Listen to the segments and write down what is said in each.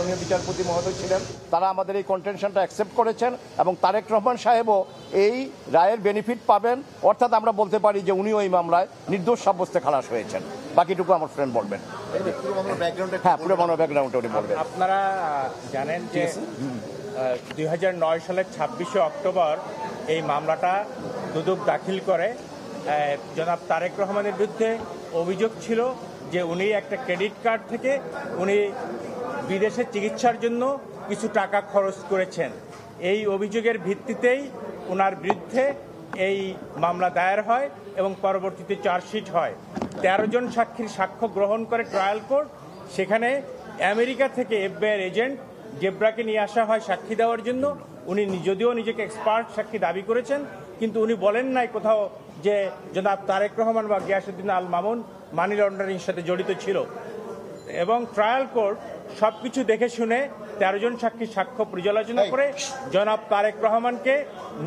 মাননীয় বিচারপতি মহোদয় ছিলেন, তারা আমাদের এই কন্টেনশনটা অ্যাকসেপ্ট করেছেন এবং তারেক রহমান সাহেবও এই রায়ের বেনিফিট পাবেন। অর্থাৎ আমরা বলতে পারি যে উনিও এই মামলায় নির্দোষ সাব্যস্তে খালাস হয়েছেন। বাকিটুকু আমার ফ্রেন্ড বলবেন। হ্যাঁ, পুরো মামলার ব্যাকগ্রাউন্ডটা উনি বলবেন। আপনারা জানেন যে 2009 সালের 26শে অক্টোবর এই মামলাটা দুদক দাখিল করে। জনাব তারেক রহমানের বিরুদ্ধে অভিযোগ ছিল যে উনি একটা ক্রেডিট কার্ড থেকে উনি বিদেশে চিকিৎসার জন্য কিছু টাকা খরচ করেছেন। এই অভিযোগের ভিত্তিতেই ওনার বিরুদ্ধে এই মামলা দায়ের হয় এবং পরবর্তীতে চার্জশিট হয়। 13 জন সাক্ষীর সাক্ষ্য গ্রহণ করে ট্রায়াল কোর্ট। সেখানে আমেরিকা থেকে এফবিআই এজেন্ট জেব্রাকে নিয়ে আসা হয় সাক্ষী দেওয়ার জন্য। উনি যদিও নিজেকে এক্সপার্ট সাক্ষী দাবি করেছেন, কিন্তু উনি বলেন নাই কোথাও যে জনাব তারেক রহমান বা গিয়াসউদ্দিন আল মামুন মানি লন্ডারিংয়ের সাথে জড়িত ছিল। এবং ট্রায়াল কোর্ট সবকিছু দেখে শুনে 13 জন সাক্ষীর সাক্ষ্য পর্যালোচনা করে জনাব তারেক রহমানকে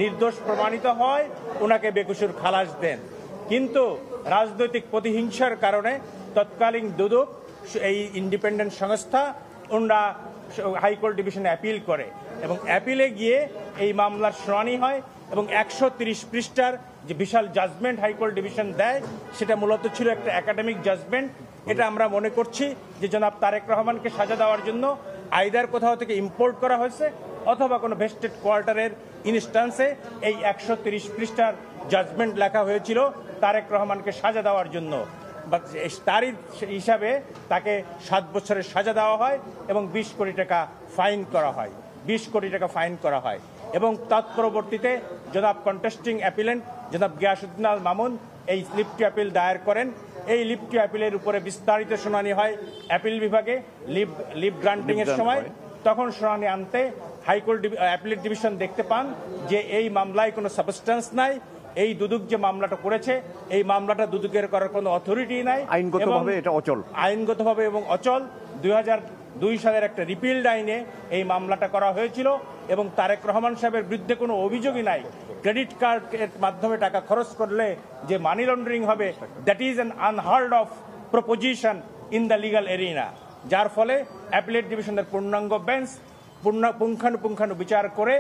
নির্দোষ প্রমাণিত হয়, ওনাকে বেকসুর খালাস দেন। কিন্তু রাজনৈতিক প্রতিহিংসার কারণে তৎকালীন দুদক, এই ইন্ডিপেন্ডেন্ট সংস্থা, ওনারা হাইকোর্ট ডিভিশনে অ্যাপিল করে এবং অ্যাপিলে গিয়ে এই মামলার শুনানি হয় এবং 130 পৃষ্ঠার যে বিশাল জাজমেন্ট হাইকোর্ট ডিভিশন দেয়, সেটা মূলত ছিল একটা একাডেমিক জাজমেন্ট। এটা আমরা মনে করছি যে জনাব তারেক রহমানকে সাজা দেওয়ার জন্য আইদার কোথাও থেকে ইম্পোর্ট করা হয়েছে অথবা কোনো ভেস্টেড কোয়ার্টারের ইনস্ট্যান্সে এই 130 পৃষ্ঠার জাজমেন্ট লেখা হয়েছিল তারেক রহমানকে সাজা দেওয়ার জন্য। তারই হিসাবে তাকে 7 বছরের সাজা দেওয়া হয় এবং 20 কোটি টাকা ফাইন করা হয়। 20 কোটি টাকা ফাইন করা হয় এবং তৎপরবর্তীতে জনাব কন্টেস্টিং অ্যাপিলেন্ট জনাব গিয়াসউদ্দিন আল মামুন এই লিভ টু অ্যাপিল দায়ের করেন। এই লিভ টু অ্যাপিলের উপরে বিস্তারিত শুনানি হয় অ্যাপিল বিভাগে লিভ গ্রান্টিং এর সময়। তখন শুনানি আনতে হাইকোর্ট অ্যাপিলেট ডিভিশন দেখতে পান যে এই মামলায় কোনো সাবস্টেন্স নাই। এই দুদক যে মামলাটা করেছে, এই মামলাটা দুদকের করার কোনো অথরিটি নাই, আইনগতভাবে এটা অচল, আইনগতভাবে এবং অচল। 2002 সালের একটা রিপিল্ড আইনে এই মামলাটা করা হয়েছিল এবং তারেক রহমান সাহেবের বিরুদ্ধে কোনো অভিযোগই নাই। ক্রেডিট কার্ডের মাধ্যমে টাকা খরচ করলে যে মানি লন্ডারিং হবে, that is an unheard of proposition in the legal arena. যার ফলে অ্যাপিলেট ডিভিশনের পূর্ণাঙ্গ বেঞ্চ পুঙ্খানুপুঙ্খানু বিচার করে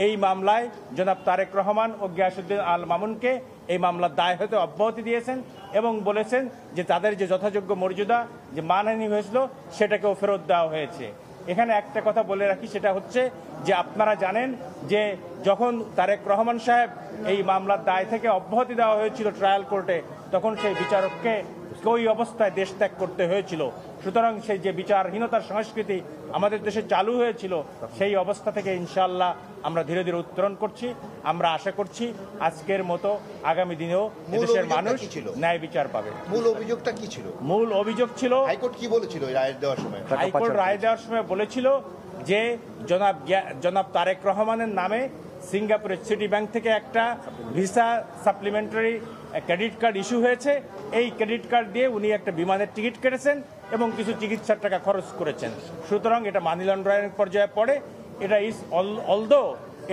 এই মামলায় জনাব তারেক রহমান ও গিয়াসউদ্দিন আল মামুনকে এই মামলার দায় হতে অব্যাহতি দিয়েছেন এবং বলেছেন যে তাদের যে যথাযোগ্য মর্যাদা যে মানহানি হয়েছিল সেটাকেও ফেরত দেওয়া হয়েছে। এখানে একটা কথা বলে রাখি, সেটা হচ্ছে যে আপনারা জানেন যে যখন তারেক রহমান সাহেব এই মামলার দায় থেকে অব্যাহতি দেওয়া হয়েছিল ট্রায়াল কোর্টে, তখন সেই বিচারককে ওই অবস্থায় দেশ ত্যাগ করতে হয়েছিল। সুতরাং সেই যে বিচারহীনতার সংস্কৃতি আমাদের দেশে চালু হয়েছিল, সেই অবস্থা থেকে ইনশাআল্লাহ আমরা ধীরে ধীরে উত্তরণ করছি। আমরা আশা করছি আজকের মতো আগামী দিনেও দেশের মানুষ ন্যায় বিচার পাবে। মূল অভিযোগটা কি ছিল? মূল অভিযোগ ছিল, হাইকোর্ট কি বলেছিল রায় দেওয়ার সময়? হাইকোর্ট রায় দেওয়ার সময় বলেছিল যে জনাব তারেক রহমানের নামে সিঙ্গাপুরের সিটি ব্যাংক থেকে একটা visa supplementary credit card issue হয়েছে। এই ক্রেডিট কার্ড দিয়ে উনি একটা বিমানের টিকিট কেটেছেন এবং কিছু চিকিৎসার টাকা খরচ করেছেন। সুতরাং এটা মানি লন্ডারিং পর্যায়ে পড়ে। এটা অলদো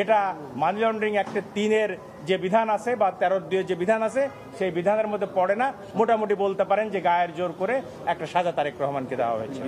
এটা মানি লন্ডারিং অ্যাক্টের 3-এর যে বিধান আছে বা 13-2 যে বিধান আছে, সেই বিধানের মধ্যে পড়ে না। মোটামুটি বলতে পারেন যে গায়ের জোর করে একটা সাজা তারেক রহমানকে দেওয়া হয়েছে।